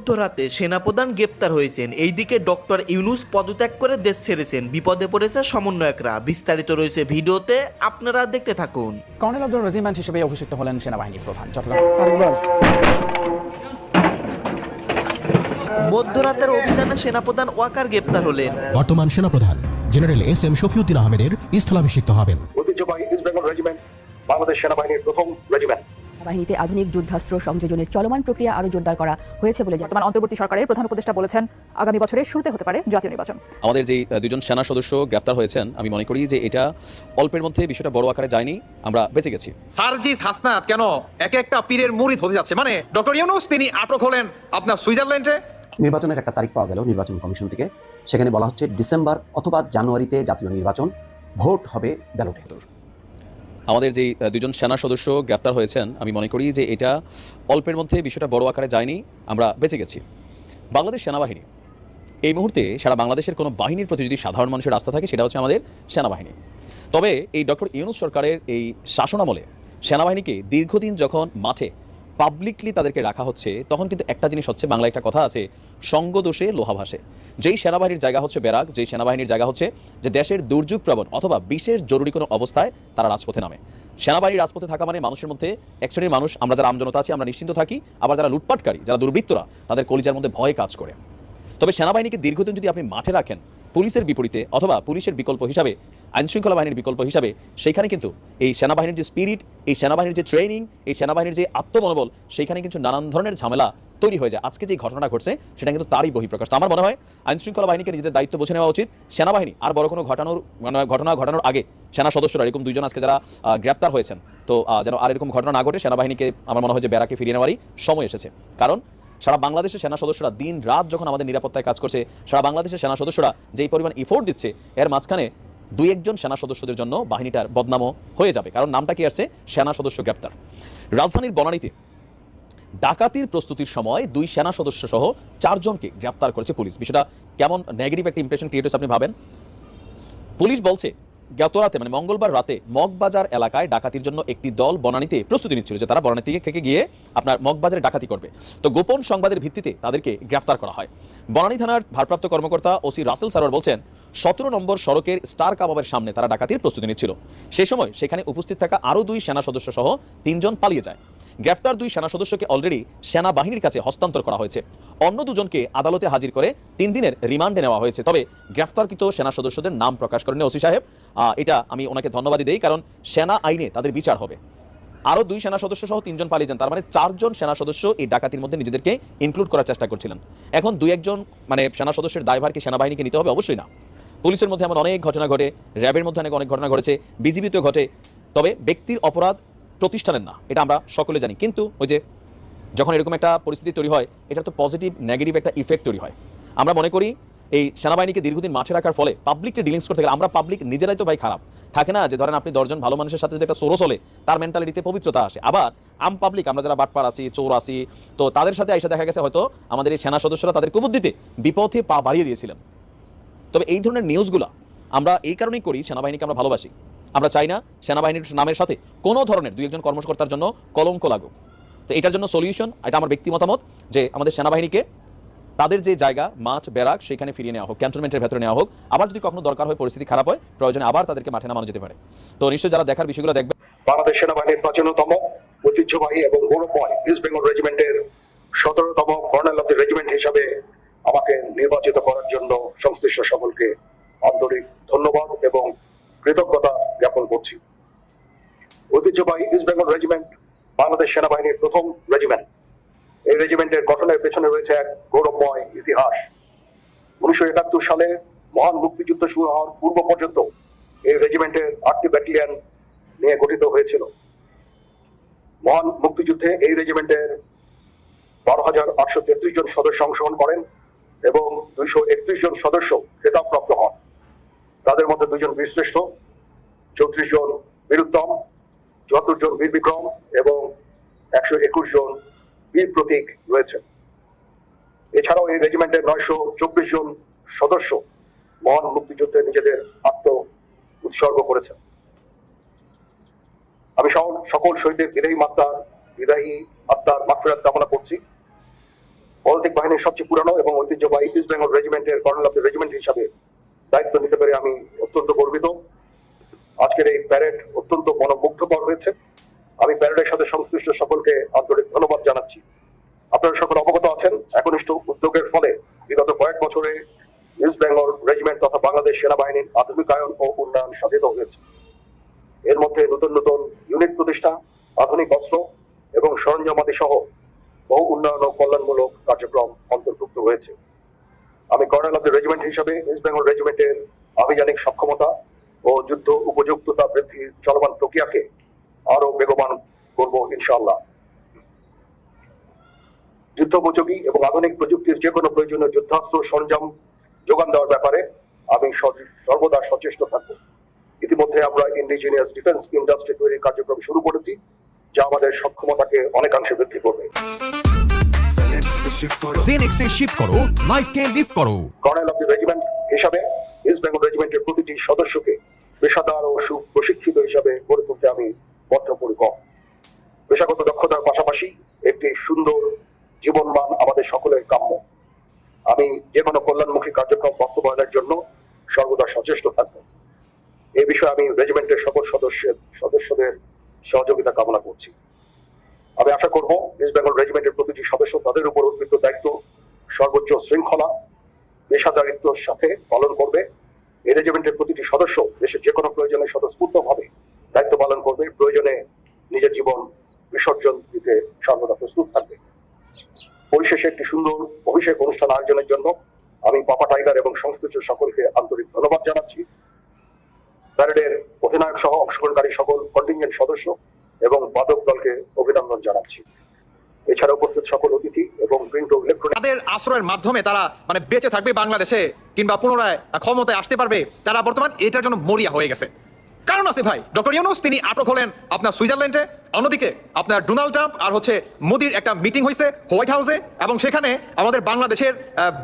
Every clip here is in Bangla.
মধ্যরাতে সেনাপ্রধান গ্রেপ্তার হয়েছেন। এইদিকে ডক্টর ইউনূস পদত্যাগ করে দেশ ছেড়েছেন। বিপদে পড়েছে সমন্বয়করা। বিস্তারিত রয়েছে ভিডিওতে, আপনারা দেখতে থাকুন। কর্নেল আব্দুল রেজিমেন্ট হিসেবে অভিষিক্ত হলেন সেনাবাহিনীর প্রধান চট্টগ্রাম। মধ্যরাতের অভিযানে সেনাপ্রধান ওয়াকার গ্রেপ্তার হলেন। বর্তমান সেনাপ্রধান জেনারেল এস এম শফিউদ্দিন আহমেদের স্থলাভিষিক্ত হবেন। ঐতিহ্যবাহী ইস্ট বেঙ্গল রেজিমেন্ট বাংলাদেশ সেনাবাহিনীর প্রথম রেজিমেন্ট। বাহিনীতে আধুনিক যুদ্ধাস্ত্র সংযোজনের চলমান প্রক্রিয়া আরও জোরদার করা হয়েছে বলে বর্তমান অন্তর্বর্তী সরকারের প্রধান উপদেষ্টা বলেছেন আগামী বছরের শুরুতে হতে পারে জাতীয় নির্বাচন। আমাদের যে দুজন সেনা সদস্য গ্রেপ্তার হয়েছেন, আমি মনে করি যে এটা অল্পের মধ্যে বিষয়টা বড় আকারে যায়নি, আমরা বেঁচে গেছি। সার্জিস হাসনাত কেন এক একটা পীরের মুরিদ হতে যাচ্ছে? মানে ডক্টর ইউনূস তিনি আটক হলেন আপনার সুইজারল্যান্ডে। নির্বাচনের একটা তারিখ পাওয়া গেল নির্বাচন কমিশন থেকে, সেখানে বলা হচ্ছে ডিসেম্বর অথবা জানুয়ারিতে জাতীয় নির্বাচন, ভোট হবে ব্যালটে। আমাদের যে দুজন সেনা সদস্য গ্রেপ্তার হয়েছেন, আমি মনে করি যে এটা অল্পের মধ্যে বিষয়টা বড় আকারে যায়নি, আমরা বেঁচে গেছি। বাংলাদেশ সেনাবাহিনী এই মুহূর্তে সারা বাংলাদেশের কোনো বাহিনীর প্রতি যদি সাধারণ মানুষের আস্থা থাকে, সেটা হচ্ছে আমাদের সেনাবাহিনী। তবে এই ডক্টর ইউনূস সরকারের এই শাসনামলে সেনাবাহিনীকে দীর্ঘদিন যখন মাঠে পাবলিকলি তাদেরকে রাখা হচ্ছে, তখন কিন্তু একটা জিনিস হচ্ছে, বাংলায় একটা কথা আছে, সঙ্গদোষে লোহা ভাসে। যেই সেনাবাহিনীর জায়গা হচ্ছে ব্যারাক, যেই সেনাবাহিনীর জায়গা হচ্ছে যে দেশের দুর্যোগ প্রবণ অথবা বিশেষ জরুরি কোনো অবস্থায় তারা রাজপথে নামে। সেনাবাহিনীর রাজপথে থাকা মানে মানুষের মধ্যে এক শ্রেণীর মানুষ, আমরা যারা আমজনতা আছি, আমরা নিশ্চিন্ত থাকি। আবার যারা লুটপাটকারী, যারা দুর্বৃত্তরা, তাদের কলিজার মধ্যে ভয় কাজ করে। তবে সেনাবাহিনীকে দীর্ঘদিন যদি আপনি মাঠে রাখেন পুলিশের বিপরীতে অথবা পুলিশের বিকল্প হিসাবে, আইনশৃঙ্খলা বাহিনীর বিকল্প হিসাবে, সেইখানে কিন্তু এই সেনাবাহিনীর যে স্পিরিট, এই সেনাবাহিনীর যে ট্রেনিং, এই সেনাবাহিনীর যে আত্মমনোবল, সেইখানে কিন্তু নানান ধরনের ঝামেলা তৈরি হয়ে যায়। আজকে যে ঘটনাটা ঘটছে সেটা কিন্তু তারই বহিঃপ্রকাশ। তো আমার মনে হয় আইনশৃঙ্খলা বাহিনীকে নিজেদের দায়িত্ব বুঝে নেওয়া উচিত। সেনাবাহিনী আর বড় কোনো ঘটনা ঘটানোর আগে সেনা সদস্যরা এরকম দুইজন আজকে যারা গ্রেপ্তার হয়েছেন, তো যেন আর এরকম ঘটনা না ঘটে, সেনাবাহিনীকে আমার মনে হয় যে ব্যারাকে ফিরিয়ে নেওয়ারই সময় এসেছে। কারণ সারা বাংলাদেশের সেনা সদস্যরা দিন রাত যখন আমাদের নিরাপত্তায় কাজ করছে, সারা বাংলাদেশের সেনা সদস্যরা যেই পরিমাণ ইফোর্ট দিচ্ছে, এর মাঝখানে দুই একজন সেনা সদস্যদের জন্য বাহিনীটার বদনামও হয়ে যাবে। কারণ নামটা কি আসছে, সেনা সদস্য গ্রেপ্তার। রাজধানীর বনানীতে ডাকাতির প্রস্তুতির সময় দুই সেনা সদস্য সহ 4 জনকে গ্রেপ্তার করেছে পুলিশ। বিষয়টা কেমন নেগেটিভ একটা ইমপ্রেশন ক্রিয়েট হচ্ছে আপনি ভাবেন। পুলিশ বলছে গত রাতে মানে মঙ্গলবার রাতে মগবাজার এলাকায় ডাকাতির জন্য একটি দল বনানীতে প্রস্তুতি নিচ্ছিল যে তারা বনানী থেকে গিয়ে আপনার মগবাজারে ডাকাতি করবে। তো গোপন সংবাদের ভিত্তিতে তাদেরকে গ্রেফতার করা হয়। বনানী থানার ভারপ্রাপ্ত কর্মকর্তা ওসি রাসেল সারোয়ার বলছেন 17 নম্বর সড়কের স্টার কাবাবের সামনে তারা ডাকাতির প্রস্তুতি নিচ্ছিল। সেই সময় সেখানে উপস্থিত থাকা আরও 2 সেনা সদস্য সহ 3 জন পালিয়ে যায়। গ্রেফতার 2 সেনা সদস্যকে অলরেডি সেনাবাহিনীর কাছে হস্তান্তর করা হয়েছে। অন্য 2 জনকে আদালতে হাজির করে 3 দিনের রিমান্ডে নেওয়া হয়েছে। তবে গ্রেফতারকৃত সেনা সদস্যদের নাম প্রকাশ করেন ওসি সাহেব। এটা আমি ওনাকে ধন্যবাদই দেই, কারণ সেনা আইনে তাদের বিচার হবে। আরও 2 সেনা সদস্য সহ 3 জন পালিয়ে যান, তার মানে 4 জন সেনা সদস্য এই ডাকাতির মধ্যে নিজেদেরকে ইনক্লুড করার চেষ্টা করছিলেন। এখন 2-1 মানে সেনা সদস্যের দায়ভার কি সেনাবাহিনীকে নিতে হবে? অবশ্যই না। পুলিশের মধ্যে এমন অনেক ঘটনা ঘটে, র্যাবের মধ্যে অনেক ঘটনা ঘটেছে, বিজিবিতেও ঘটে। তবে ব্যক্তির অপরাধ প্রতিষ্ঠানের না, এটা আমরা সকলে জানি। কিন্তু ওই যে যখন এরকম একটা পরিস্থিতি তৈরি হয়, এটা তো পজিটিভ নেগেটিভ একটা ইফেক্ট তৈরি হয়। আমরা মনে করি এই সেনাবাহিনীকে দীর্ঘদিন মাঠে রাখার ফলে পাবলিককে ডিলিংস করতে গেলে, আমরা পাবলিক নিজেরাই তো ভাই খারাপ থাকে না, যে ধরেন আপনি 10 জন ভালো মানুষের সাথে যদি একটা সোরো চলে, তার মেন্টালিটিতে পবিত্রতা আসে। আবার আম পাবলিক, আমরা যারা বাটপার আছি, চোর আছি, তো তাদের সাথে আইসা দেখা গেছে হয়তো আমাদের এই সেনা সদস্যরা তাদের কুবুদ্ধিতে বিপথে পা বাড়িয়ে দিয়েছিলেন। তবে এই ধরনের নিউজগুলো আমরা এই কারণেই করি, সেনাবাহিনীকে আমরা ভালোবাসি। আমরা চাই না সেনাবাহিনীর নামের সাথে কোনো ধরনের 2-1 কর্মকর্তার জন্য কলঙ্ক লাগুক। তো এটার জন্য সলিউশন, এটা আমার ব্যক্তি মতামত, যে আমাদের সেনাবাহিনীকে তাদের যে জায়গা মাঠ ব্যারাক সেখানে ফিরিয়ে নেওয়া হোক, ক্যান্টনমেন্টের ভেতরে নেওয়া হোক। আবার যদি কখনো দরকার হয়, পরিস্থিতি খারাপ হয়, প্রয়োজনে আবার তাদেরকে মাঠে নামানো যেতে পারে। তো নিশ্চয়ই যারা দেখার বিষয়গুলো দেখবে। বাংলাদেশ সেনাবাহিনীর প্রাচীনতম, ঐতিহ্যবাহী এবং গৌরবময় ইস্ট বেঙ্গল রেজিমেন্টের 17তম কর্নেল অব দ্য রেজিমেন্ট হিসাবে আমাকে নির্বাচিত করার জন্য সংশ্লিষ্ট সকলকে আন্তরিক ধন্যবাদ এবং কৃতজ্ঞতা জ্ঞাপন করছি। ঐতিহ্যবাহী ইস্ট বেঙ্গল রেজিমেন্ট বাংলাদেশ সেনাবাহিনীর প্রথম রেজিমেন্ট। এই রেজিমেন্টের গঠনের পেছনে রয়েছে এক গৌরবময় ইতিহাস। 1971 সালে মহান মুক্তিযুদ্ধ শুরু হওয়ার পূর্ব পর্যন্ত এই রেজিমেন্টের 8টি ব্যাটালিয়ন নিয়ে গঠিত হয়েছিল। মহান মুক্তিযুদ্ধে এই রেজিমেন্টের 12,833 জন সদস্য অংশগ্রহণ করেন এবং 231 জন সদস্য খেতাবপ্রাপ্ত হন। তাদের মধ্যে 2 জন বীরশ্রেষ্ঠ, 34 জন বীর উত্তম, 74 জন বীর বিক্রম এবং 121 জন বীর প্রতীক রয়েছে। এছাড়াও এই রেজিমেন্টের 924 জন সদস্য মহান মুক্তিযুদ্ধে নিজেদের আত্ম উৎসর্গ করেছেন। আমি সকল শহীদের বিদায়ী আত্মার মাগফিরাত কামনা করছি। পদাতিক বাহিনীর সবচেয়ে পুরানো এবং ঐতিহ্যবাহী ইস্ট বেঙ্গল রেজিমেন্টের কর্নেল অফ দ্য রেজিমেন্ট হিসাবে দায়িত্ব নিতে পেরে আমি অত্যন্ত গর্বিত। আজকের এই প্যারেড অত্যন্ত মনোমুগ্ধকর হয়েছে। আমি প্যারেডের সাথে সংশ্লিষ্ট সকলকে আন্তরিক ধন্যবাদ জানাচ্ছি। আপনারা সকল অবগত আছেন, একনিষ্ঠ উদ্যোগের ফলে বিগত কয়েক বছরে ইস্ট বেঙ্গল রেজিমেন্ট তথা বাংলাদেশ সেনাবাহিনীর আধুনিকায়ন ও উন্নয়ন সাধিত হয়েছে। এর মধ্যে নতুন নতুন ইউনিট প্রতিষ্ঠা, আধুনিক অস্ত্র এবং সরঞ্জামাদি সহ বহু উন্নয়ন ও কল্যাণমূলক কার্যক্রম অন্তর্ভুক্ত হয়েছে। আমি কর্নেল অফ দ্য রেজিমেন্ট হিসাবে ইস্ট বেঙ্গল রেজিমেন্টের আভিযানিক সক্ষমতা ও যুদ্ধ উপযুক্ততা বৃদ্ধির চলমান প্রক্রিয়াকে আরো বেগবান করব ইনশাআল্লাহ। যুদ্ধোপযোগী এবং আধুনিক প্রযুক্তির যে কোনো প্রয়োজনীয় যুদ্ধাস্ত্র সরঞ্জাম যোগান দেওয়ার ব্যাপারে আমি সর্বদা সচেষ্ট থাকব। ইতিমধ্যে আমরা ইন্ডিজিনিয়াস ডিফেন্স ইন্ডাস্ট্রি তৈরির কার্যক্রম শুরু করেছি, যা আমাদের সক্ষমতাকে অনেকাংশে বৃদ্ধি করবে। জেনেক্সে শিফট করো, লাইফকে লিফট করো। কর্নেল অফ দ্য রেজিমেন্ট হিসাবে ইস্ট বেঙ্গল রেজিমেন্টের প্রতিটি সদস্যকে পেশাদার ও সুপ্রশিক্ষিত হিসাবে গড়ে তুলতে আমি বদ্ধপরিকর। পেশাগত দক্ষতার পাশাপাশি একটি সুন্দর জীবনমান আমাদের সকলের কাম্য। আমি যে কোনো কল্যাণমুখী কার্যক্রম বাস্তবায়নের জন্য সর্বদা সচেষ্ট থাকব। এই বিষয়ে আমি রেজিমেন্টের সকল সদস্যদের সহযোগিতা কামনা করছি। আমি আশা করব ইস্ট বেঙ্গল রেজিমেন্টের প্রতিটি সদস্য তাদের উপর অর্পিত দায়িত্ব সর্বোচ্চ শৃঙ্খলা, পেশাদারিত্বের সাথে পালন করবে। এই রেজিমেন্টের প্রতিটি সদস্য দেশের যে কোনো প্রয়োজনে স্বতঃস্ফূর্তভাবে দায়িত্ব পালন করবে, প্রয়োজনে নিজের জীবন বিসর্জন দিতে সর্বদা প্রস্তুত থাকবে। পরিশেষে একটি সুন্দর অভিষেক অনুষ্ঠান আয়োজনের জন্য আমি পাপা টাইগার এবং সংশ্লিষ্ট সকলকে আন্তরিক ধন্যবাদ জানাচ্ছি। প্যারেডের অধিনায়ক সহ অংশগ্রহণকারী সকল কন্টিনজেন্ট সদস্য এবং বাদক দলকে অভিনন্দন জানাচ্ছি। এছাড়া উপস্থিত সকল অতিথি এবং প্রিন্ট ও ইলেকট্রনিক তাদের আশ্রয়ের মাধ্যমে তারা মানে বেঁচে থাকবে বাংলাদেশে কিংবা পুনরায় ক্ষমতায় আসতে পারবে, তারা বর্তমান এটার জন্য মরিয়া হয়ে গেছে। কারণ আছে ভাই, ডক্টর ইউনূস তিনি আটক হলেন আপনার সুইজারল্যান্ডে, অন্যদিকে আপনার ডোনাল্ড ট্রাম্প আর হচ্ছে মোদির একটা মিটিং হয়েছে হোয়াইট হাউসে, এবং সেখানে আমাদের বাংলাদেশের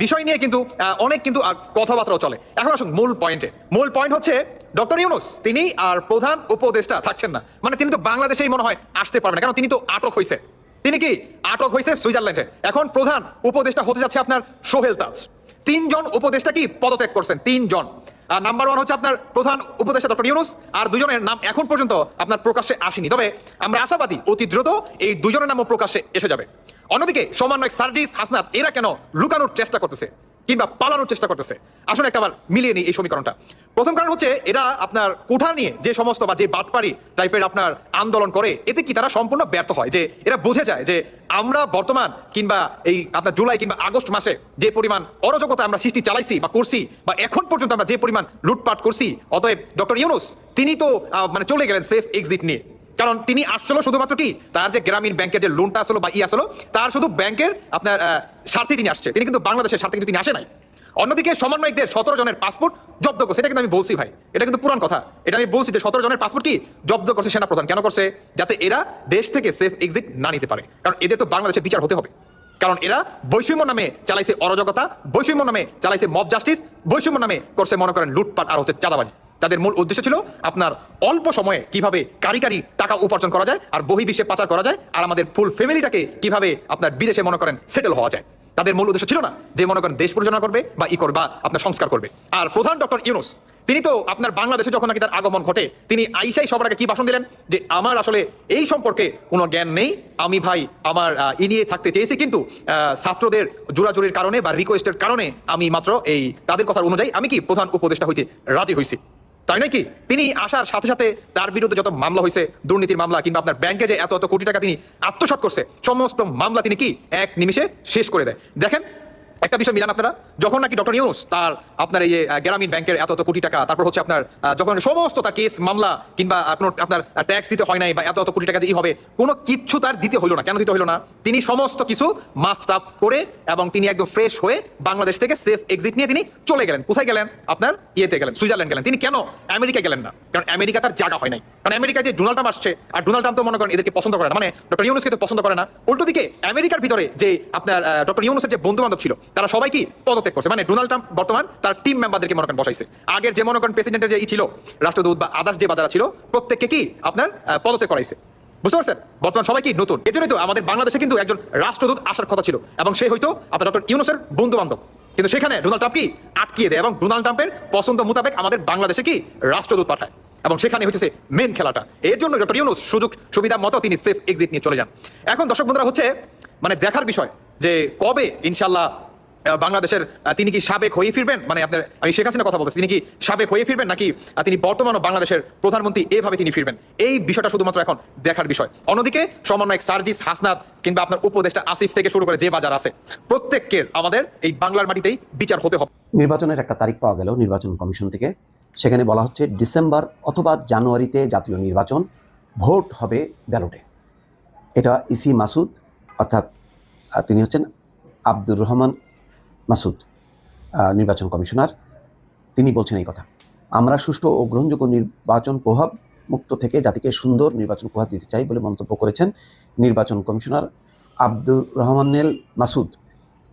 বিষয় নিয়ে কিন্তু অনেক কিন্তু কথাবার্তাও চলে। এখন আসুন মূল পয়েন্টে। মূল পয়েন্ট হচ্ছে ডক্টর ইউনূস তিনি আর প্রধান উপদেষ্টা থাকছেন না, মানে তিনি তো বাংলাদেশেই মনে হয় আসতে পারবেন না, কারণ তিনি তো আটক হয়েছে। তিনি কি আটক হয়েছে সুইজারল্যান্ডে। এখন প্রধান উপদেষ্টা হতে যাচ্ছে আপনার সোহেল তাজ। 3 জন উপদেষ্টা কি পদত্যাগ করছেন, 3 জন। নাম্বার 1 হচ্ছে আপনার প্রধান উপদেষ্টা ডক্টর ইউনূস, আর 2 জনের নাম এখন পর্যন্ত আপনার প্রকাশ্যে আসেনি, তবে আমরা আশাবাদী অতি দ্রুত এই 2 জনের নামও প্রকাশ্যে এসে যাবে। অন্যদিকে সমন্বয়ক সার্জিস হাসনাত এরা কেন লুকানোর চেষ্টা করতেছে কিংবা পালানোর চেষ্টা করতেছে? আসলে একটা আবার মিলিয়ে নিই এই সমীকরণটা। প্রথম কারণ হচ্ছে এরা আপনার কোঠা নিয়ে যে সমস্ত বা যে বাটপাড়ি টাইপের আপনার আন্দোলন করে, এতে কি তারা সম্পূর্ণ ব্যর্থ হয়। যে এরা বুঝে যায় যে আমরা বর্তমান কিংবা এই আপনার জুলাই কিংবা আগস্ট মাসে যে পরিমাণ অরাজকতা আমরা সৃষ্টি চালাইছি বা করছি, বা এখন পর্যন্ত আমরা যে পরিমাণ লুটপাট করছি, অতএব ডক্টর ইউনূস তিনি তো মানে চলে গেলেন সেফ এক্সিট নিয়ে। কারণ তিনি আসলো শুধুমাত্র কি তার যে গ্রামীণ ব্যাংকের যে লোনটা আসলো বা আসলো তার শুধু ব্যাংকের আপনার স্বার্থে তিনি আসছে, তিনি কিন্তু বাংলাদেশের স্বার্থে কিন্তু তিনি আসে নাই। অন্যদিকে সমন্বয়কদের 17 জনের পাসপোর্ট জব্দ করছে, এটা কিন্তু আমি বলছি ভাই, এটা কিন্তু পুরান কথা। এটা আমি বলছি যে 17 জনের পাসপোর্ট কি জব্দ করছে সেনাপ্রধান। কেন করছে? যাতে এরা দেশ থেকে সেফ এক্সিট না নিতে পারে, কারণ এদের তো বাংলাদেশে বিচার হতে হবে। কারণ এরা বৈষম্য নামে চালাইছে অরাজকতা, বৈষম্য নামে চালাইছে মব জাস্টিস, বৈষম্য নামে করছে মনে করেন লুটপাট আর হচ্ছে চাঁদাবাজি। তাদের মূল উদ্দেশ্য ছিল আপনার অল্প সময়ে কিভাবে কারি টাকা উপার্জন করা যায় আর বহির্বিশ্বে পাচার করা যায়, আর আমাদের ফুল ফ্যামিলিটাকে কিভাবে আপনার বিদেশে মনে করেন সেটেল হওয়া যায়। তাদের মূল উদ্দেশ্য ছিল না যে মনে করেন দেশ পরিচালনা করবে বা বা আপনার সংস্কার করবে। আর প্রধান ডক্টর ইউনূস তিনি তো আপনার বাংলাদেশে যখন নাকি তার আগমন ঘটে, তিনি আইসাই সবার আগে কি ভাষণ দিলেন যে আমার আসলে এই সম্পর্কে কোনো জ্ঞান নেই, আমি ভাই আমার নিয়ে থাকতে চেয়েছি, কিন্তু ছাত্রদের জোরাজুরির কারণে বা রিকোয়েস্টের কারণে আমি মাত্র এই তাদের কথার অনুযায়ী আমি কি প্রধান উপদেষ্টা হইতে রাজি হয়েছি। তাই নয় কি? তিনি আসার সাথে সাথে তার বিরুদ্ধে যত মামলা হয়েছে, দুর্নীতির মামলা কিংবা আপনার ব্যাংকে যে এত কোটি টাকা তিনি আত্মসাৎ করছে, সমস্ত মামলা তিনি কি এক নিমিষে শেষ করে দেয়। দেখেন একটা বিষয় মিলান আপনারা, যখন নাকি ডক্টর ইউনূস তার আপনার এই গ্রামীণ ব্যাংকের এত কোটি টাকা, তারপর হচ্ছে আপনার যখন সমস্ত তার কেস মামলা কিংবা আপনার ট্যাক্স দিতে হয় নাই বা এত কোটি টাকা দিয়ে হবে, কোনো কিচ্ছু তার দিতে হইলো না। কেন দিতে হইলো না? তিনি সমস্ত কিছু মাফতাব করে এবং তিনি একদম ফ্রেশ হয়ে বাংলাদেশ থেকে সেফ এক্সিট নিয়ে তিনি চলে গেলেন। কোথায় গেলেন? আপনার ইয়েতে গেলেন, সুইজারল্যান্ড গেলেন। তিনি কেন আমেরিকা গেলেন না? কারণ আমেরিকা তার জায়গা হয় নাই। কারণ আমেরিকায় যে ডোনাল্ড ট্রাম্প আসছে, আর ডোনাল্ড ট্রাম্প তো মনে করেন এদেরকে পছন্দ করে না, মানে ডক্টর ইউনূসকে তো পছন্দ করে না। উল্টো দিকে আমেরিকার ভিতরে যে আপনার ডক্টর ইউনূসের যে বন্ধু বান্ধব ছিল, তারা সবাই কি পদত্যাগ করছে। মানে ডোনাল্ড ট্রাম্প বর্তমান তার টিম মেম্বারদেরকে মনে করেন বসাইছে। আগের যে মনে করেন প্রেসিডেন্টের যে ছিল রাষ্ট্রদূত বা আদার্স যে বাজারা ছিল, প্রত্যেককে কি আপনার পদত্যাগ করাইছে। বুঝতে পারছেন? বর্তমান সবাই কি নতুন, এজন্যই তো আমাদের বাংলাদেশে কিন্তু একজন রাষ্ট্রদূত আসার কথা ছিল, এবং সে হয়তো আপনার ডক্টর ইউনূসের বন্ধু বান্ধব, কিন্তু সেখানে ডোনাল্ড ট্রাম্প কি আটকিয়ে দেয় এবং ডোনাল্ড ট্রাম্পের পছন্দ মোতাবেক আমাদের বাংলাদেশে কি রাষ্ট্রদূত পাঠায়, এবং সেখানে হচ্ছে মেন খেলাটা। এর জন্য ডক্টর ইউনূস সুযোগ সুবিধা মতো তিনি সেফ এক্সিট নিয়ে চলে যান। এখন দর্শক বন্ধুরা হচ্ছে মানে দেখার বিষয় যে কবে ইনশাল্লাহ বাংলাদেশের তিনি কি সাবেক হয়ে ফিরবেন, মানে আপনার আমি শেখ হাসিনার কথা বলতেছি, তিনি কি সাবেক হয়ে ফিরবেন নাকি তিনি বর্তমানও বাংলাদেশের প্রধানমন্ত্রী এভাবে তিনি ফিরবেন, এই বিষয়টা শুধুমাত্র এখন দেখার বিষয়। অন্যদিকে সমন্বয়ক সার্জিস হাসনাত কিংবা আপনার উপদেষ্টা আসিফ থেকে শুরু করে যে বাজার আছে প্রত্যেককে আমাদের এই বাংলার মাটিতেই বিচার হতে হবে। নির্বাচনের একটা তারিখ পাওয়া গেল নির্বাচন কমিশন থেকে, সেখানে বলা হচ্ছে ডিসেম্বর অথবা জানুয়ারিতে জাতীয় নির্বাচন, ভোট হবে ব্যালটে। এটা ইসি মাসুদ, অর্থাৎ তিনি হচ্ছেন আব্দুর রহমান মাসুদ, নির্বাচন কমিশনার, তিনি বলছেন এই কথা। আমরা সুষ্ঠু ও গ্রহণযোগ্য নির্বাচন প্রভাব মুক্ত থেকে জাতিকে সুন্দর নির্বাচন উপহার দিতে চাই বলে মন্তব্য করেছেন নির্বাচন কমিশনার আব্দুর রহমানেল মাসুদ।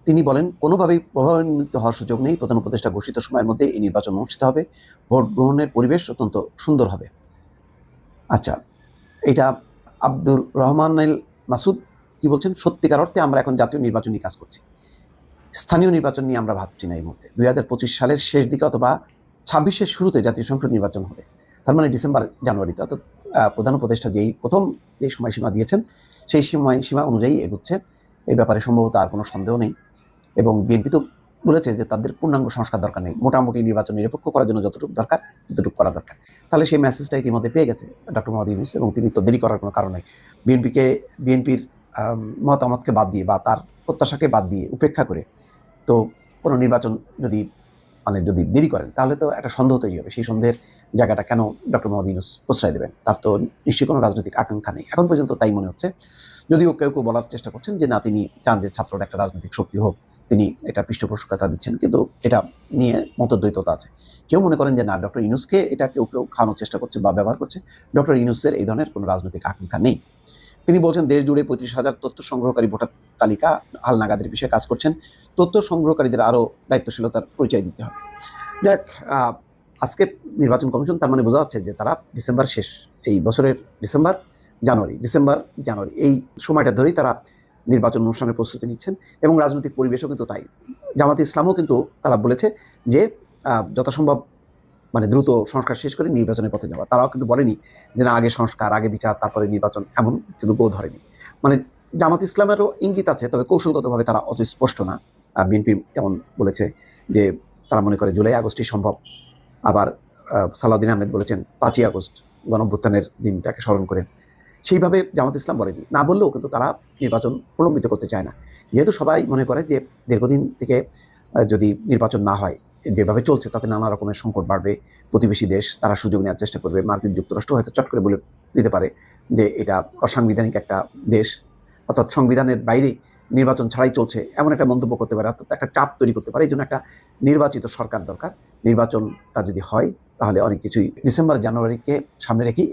তিনি বলেন, কোনোভাবেই প্রভাবান্বিত হওয়ার সুযোগ নেই। প্রধান উপদেষ্টা ঘোষিত সময়ের মধ্যে এই নির্বাচন অনুষ্ঠিত হবে। ভোট গ্রহণের পরিবেশ অত্যন্ত সুন্দর হবে। আচ্ছা, এটা আব্দুর রহমানেল মাসুদ কি বলছেন? সত্যিকার অর্থে আমরা এখন জাতীয় নির্বাচন নিয়ে কাজ করছি, স্থানীয় নির্বাচন নিয়ে আমরা ভাবছি না এই মুহূর্তে। 2025 সালের শেষ দিকে অথবা 26-এর শুরুতে জাতীয় সংসদ নির্বাচন হবে, তার মানে ডিসেম্বর জানুয়ারিতে। অর্থাৎ প্রধান উপদেষ্টা প্রথম যে সময়সীমা দিয়েছেন সেই সময়সীমা অনুযায়ী এগুচ্ছে। এই ব্যাপারে সম্ভবত আর কোনো সন্দেহ নেই, এবং বিএনপি তো বলেছে যে তাদের পূর্ণাঙ্গ সংস্কার দরকার নেই, মোটামুটি নির্বাচন নিরপেক্ষ করার জন্য যতটুকু দরকার ততটুকু করা দরকার। তাহলে সেই মেসেজটা ইতিমধ্যে পেয়ে গেছে ডক্টর মোহাম্মদ ইউনূস, এবং তিনি তো দেরি করার কোনো কারণ নেই। বিএনপির মতামতকে বাদ দিয়ে বা তার প্রত্যাশাকে বাদ দিয়ে উপেক্ষা করে তো কোনো নির্বাচন যদি দেরি করেন তাহলে তো একটা সন্দেহ তৈরি হবে। সেই সন্দেহের জায়গাটা কেন ডক্টর মোহাম্মদ ইউনূস প্রশ্রয় দেবেন? তার তো নিশ্চয়ই কোনো রাজনৈতিক আকাঙ্ক্ষা নেই, এখন পর্যন্ত তাই মনে হচ্ছে। যদিও কেউ কেউ বলার চেষ্টা করছেন যে না, তিনি চান যে ছাত্ররা একটা রাজনৈতিক শক্তি হোক, তিনি এটা পৃষ্ঠপোষকতা দিচ্ছেন, কিন্তু এটা নিয়ে মতদ্বৈততা আছে। কেউ মনে করেন যে না, ডক্টর ইউনূসকে এটা কেউ খাওয়ানোর চেষ্টা করছে বা ব্যবহার করছে। ডক্টর ইউনূসের এই ধরনের কোনো রাজনৈতিক আকাঙ্ক্ষা নেই। তিনি বলছেন, দেশ জুড়ে 35,000 তথ্য সংগ্রহকারী ভোটার তালিকা হালনাগাদের বিষয়ে কাজ করছেন। তথ্য সংগ্রহকারীদের আরও দায়িত্বশীলতার পরিচয় দিতে হবে। যাক, আজকে নির্বাচন কমিশন, তার মানে বোঝা যাচ্ছে যে তারা ডিসেম্বর শেষ, এই বছরের ডিসেম্বর জানুয়ারি এই সময়টা ধরেই তারা নির্বাচন অনুষ্ঠানের প্রস্তুতি নিচ্ছেন, এবং রাজনৈতিক পরিবেশও কিন্তু তাই। জামাতে ইসলামও কিন্তু তারা বলেছে যে যথাসম্ভব দ্রুত সংস্কার শেষ করে নির্বাচনের পথে যাওয়া। তারাও কিন্তু বলেনি যে না, আগে সংস্কার, আগে বিচার, তারপরে নির্বাচন, এমন কিন্তু কেউ ধরেনি। জামাত ইসলামেরও ইঙ্গিত আছে, তবে কৌশলগতভাবে তারা অত স্পষ্ট না। বিএনপি যেমন বলেছে যে তারা মনে করে জুলাই আগস্টই সম্ভব। আবার সালাউদ্দিন আহমেদ বলেছেন 5ই আগস্ট গণঅভ্যুত্থানের দিনটাকে স্মরণ করে। সেইভাবে জামাত ইসলাম বলেনি, না বললেও কিন্তু তারা নির্বাচন প্রলম্বিত করতে চায় না। যেহেতু সবাই মনে করে যে দীর্ঘদিন থেকে যদি নির্বাচন না হয়, যেভাবে চলছে তাতে নানা রকমের সংকট বাড়বে, প্রতিবেশী দেশ তারা সুযোগ নেওয়ার চেষ্টা করবে, মার্কিন যুক্তরাষ্ট্র হয়তো চট করে বলে দিতে পারে যে এটা অসাংবিধানিক একটা দেশ, অর্থাৎ সংবিধানের বাইরে নির্বাচন ছাড়াই চলছে, এমন একটা মন্তব্য করতে পারে, অর্থাৎ একটা চাপ তৈরি করতে পারে। এই জন্য একটা নির্বাচিত সরকার দরকার। নির্বাচনটা যদি হয় তাহলে অনেক কিছুই ডিসেম্বর জানুয়ারিকে সামনে রেখেই